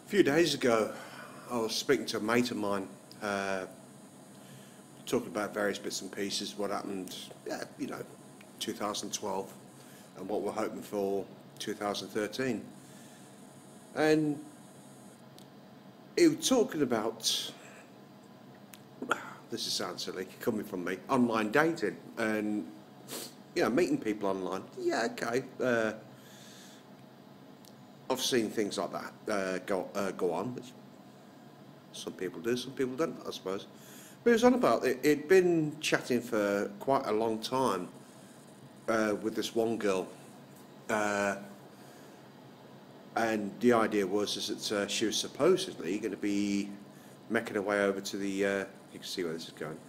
A few days ago, I was speaking to a mate of mine, talking about various bits and pieces, what happened, 2012, and what we're hoping for 2013. And he was talking about, this is sounds silly, coming from me, online dating and, meeting people online. Yeah, okay. I've seen things like that go on, which some people do, some people don't, I suppose. But it was on about it. It'd been chatting for quite a long time with this one girl, and the idea was is that she was supposedly going to be making her way over to the. You can see where this is going.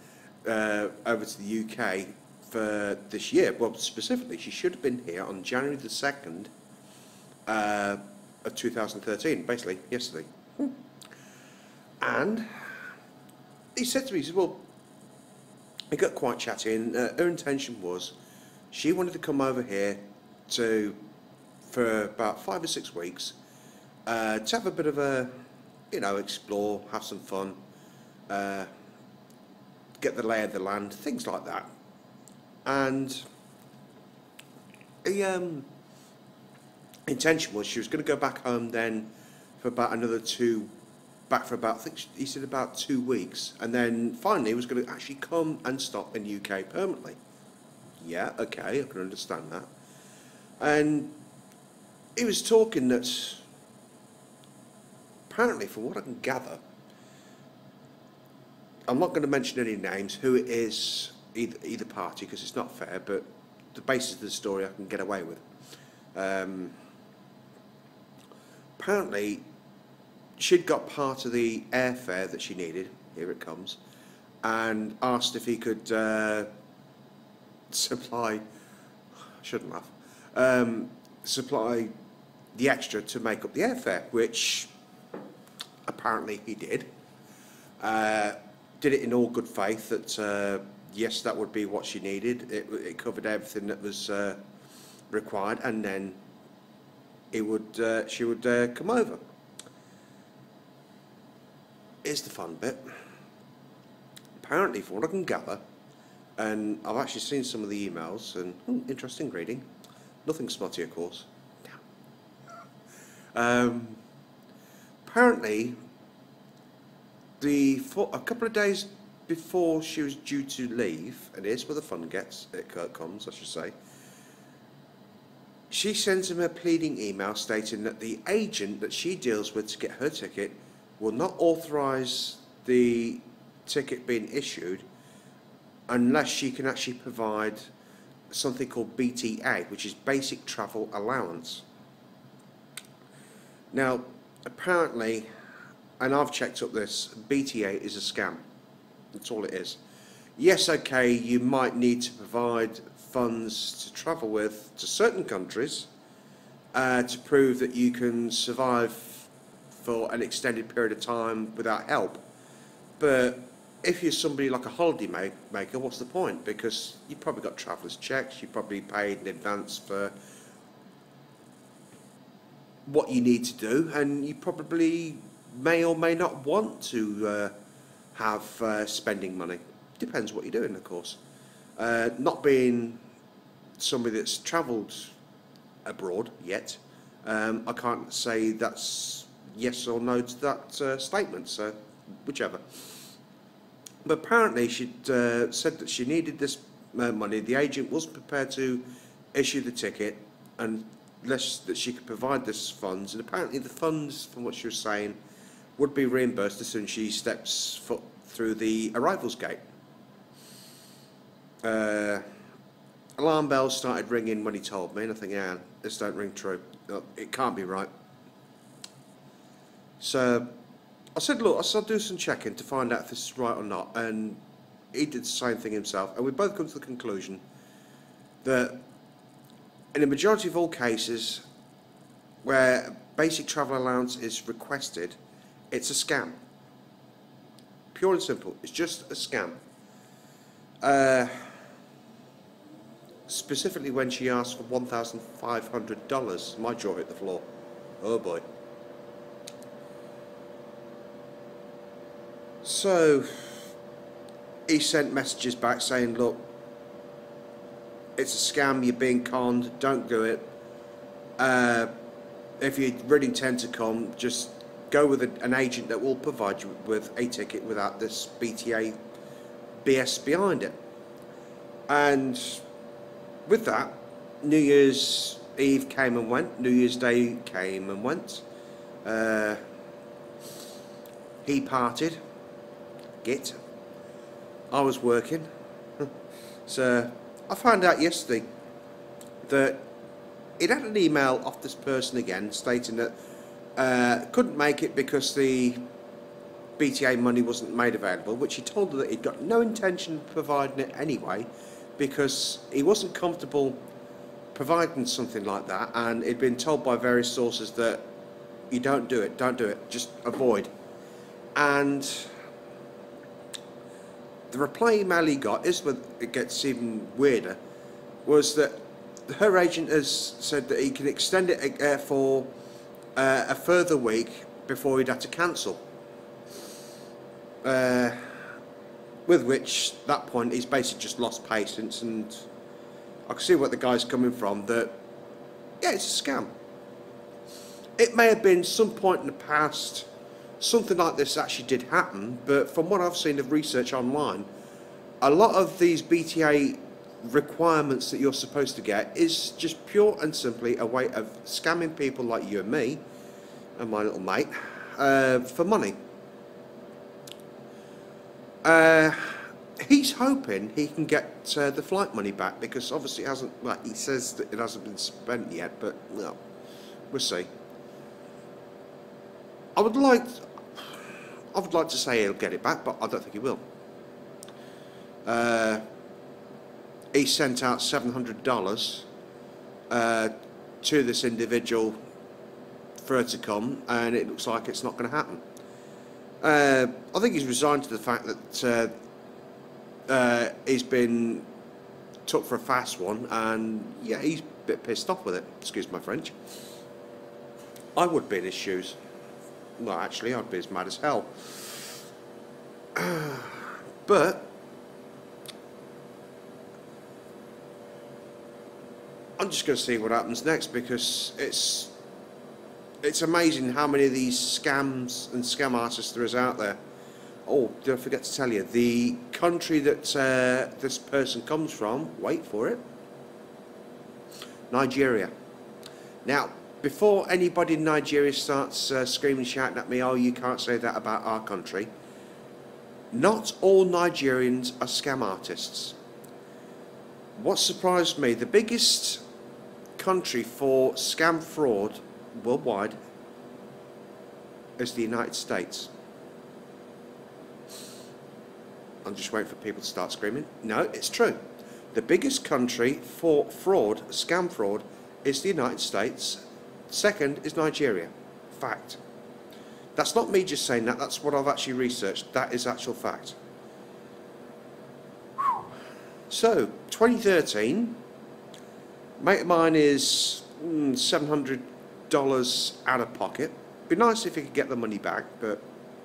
Over to the UK for this year. Well, specifically, she should have been here on January the 2nd. Of 2013, basically yesterday. And he said to me, he said, well, he got quite chatty, and her intention was she wanted to come over here for about 5 or 6 weeks to have a bit of a, explore, have some fun, get the lay of the land, things like that. And he intention was she was going to go back home then for about another I think he said about 2 weeks, and then finally was going to actually come and stop in the UK permanently. Yeah, okay, I can understand that. And he was talking that apparently, from what I can gather, I'm not going to mention any names, who it is, either party, because it's not fair, but the basis of the story I can get away with. Apparently, she'd got part of the airfare that she needed, here it comes, and asked if he could supply, shouldn't laugh, supply the extra to make up the airfare, which apparently he did. Did it in all good faith that, yes, that would be what she needed. It covered everything that was required, and then she would come over. Here's the fun bit. Apparently, from what I can gather, and I've actually seen some of the emails, and interesting reading. Nothing smutty, of course. Apparently, a couple of days before she was due to leave, and here's where the fun comes, I should say. She sends him a pleading email stating that the agent that she deals with to get her ticket will not authorise the ticket being issued unless she can actually provide something called BTA, which is Basic Travel Allowance. Now, apparently, and I've checked up this, BTA is a scam. That's all it is. Yes, okay, you might need to provide funds to travel with to certain countries to prove that you can survive for an extended period of time without help. But if you're somebody like a holiday maker, what's the point? Because you've probably got traveller's checks, you probably paid in advance for what you need to do, and you probably may or may not want to have spending money. Depends what you're doing, of course. Not being somebody that's travelled abroad yet, I can't say that's yes or no to that statement, so whichever. But apparently she'd said that she needed this money. The agent was prepared to issue the ticket unless that she could provide this funds, and apparently the funds, from what she was saying, would be reimbursed as soon as she steps foot through the arrivals gate. Alarm bells started ringing when he told me, and I think, yeah, this don't ring true. It can't be right. So I said, look, I'll do some checking to find out if this is right or not, and he did the same thing himself, and we both come to the conclusion that in the majority of all cases where basic travel allowance is requested, it's a scam. Pure and simple, it's just a scam. Specifically when she asked for $1,500, my jaw hit the floor. Oh boy. So he sent messages back saying, look, it's a scam, you're being conned, don't do it. If you really intend to come, just go with an agent that will provide you with a ticket without this BTA BS behind it. And with that, New Year's Eve came and went, New Year's Day came and went. He parted, git. I was working. So I found out yesterday that he'd had an email off this person again stating that couldn't make it because the BTA money wasn't made available, which he told her that he'd got no intention of providing it anyway because he wasn't comfortable providing something like that, and he'd been told by various sources that you don't do it, just avoid. And the reply email he got, is where it gets even weirder, was that her agent has said that he can extend it for a further week before he'd have to cancel. With which, that point, he's basically just lost patience, and I can see what the guy's coming from, that, yeah, it's a scam. It may have been some point in the past something like this actually did happen, but from what I've seen of research online, a lot of these BTA requirements that you're supposed to get is just pure and simply a way of scamming people like you and me and my little mate for money. He's hoping he can get the flight money back because obviously it hasn't, well, he says that it hasn't been spent yet, but well, we'll see. I would like to say he'll get it back, but I don't think he will. He sent out $700 to this individual for her to come, and it looks like it's not going to happen. I think he's resigned to the fact that he's been took for a fast one, and yeah, he's a bit pissed off with it. Excuse my French. I would be in his shoes. Well, actually, I'd be as mad as hell. But I'm just going to see what happens next, because it's amazing how many of these scams and scam artists there is out there. Oh, did I forget to tell you, the country that this person comes from, wait for it, Nigeria. Now, before anybody in Nigeria starts screaming, shouting at me, oh, you can't say that about our country, not all Nigerians are scam artists. What surprised me, the biggest country for scam fraud worldwide is the United States. I'm just waiting for people to start screaming. No, it's true. The biggest country for fraud, scam fraud, is the United States. Second is Nigeria. Fact. That's not me just saying that, that's what I've actually researched. That is actual fact. So, 2013, mate of mine is $700 out of pocket. Be nice if he could get the money back, but,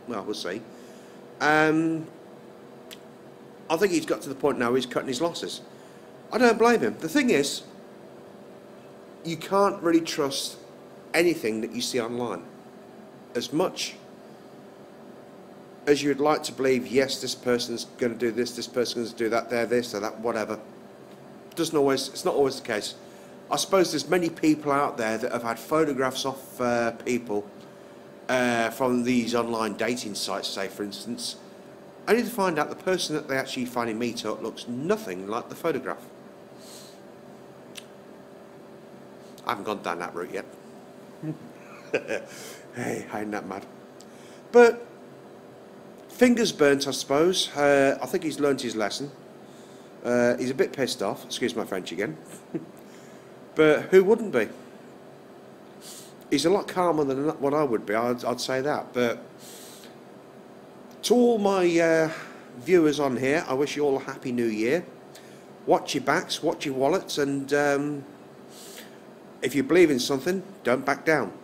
well, we'll see. I think he's got to the point now where he's cutting his losses. I don't blame him. The thing is, you can't really trust anything that you see online. As much as you would like to believe, yes, this person's going to do this, this person's going to do that, they're this or that, whatever. It's not always the case. I suppose there's many people out there that have had photographs off people from these online dating sites, say for instance, only to find out the person that they actually finally meet up looks nothing like the photograph. I haven't gone down that route yet. Hey, I ain't that mad. But fingers burnt, I suppose. I think he's learnt his lesson. He's a bit pissed off, excuse my French again. But who wouldn't be? He's a lot calmer than what I would be, I'd say that. But to all my viewers on here, I wish you all a happy new year. Watch your backs, watch your wallets, and if you believe in something, don't back down.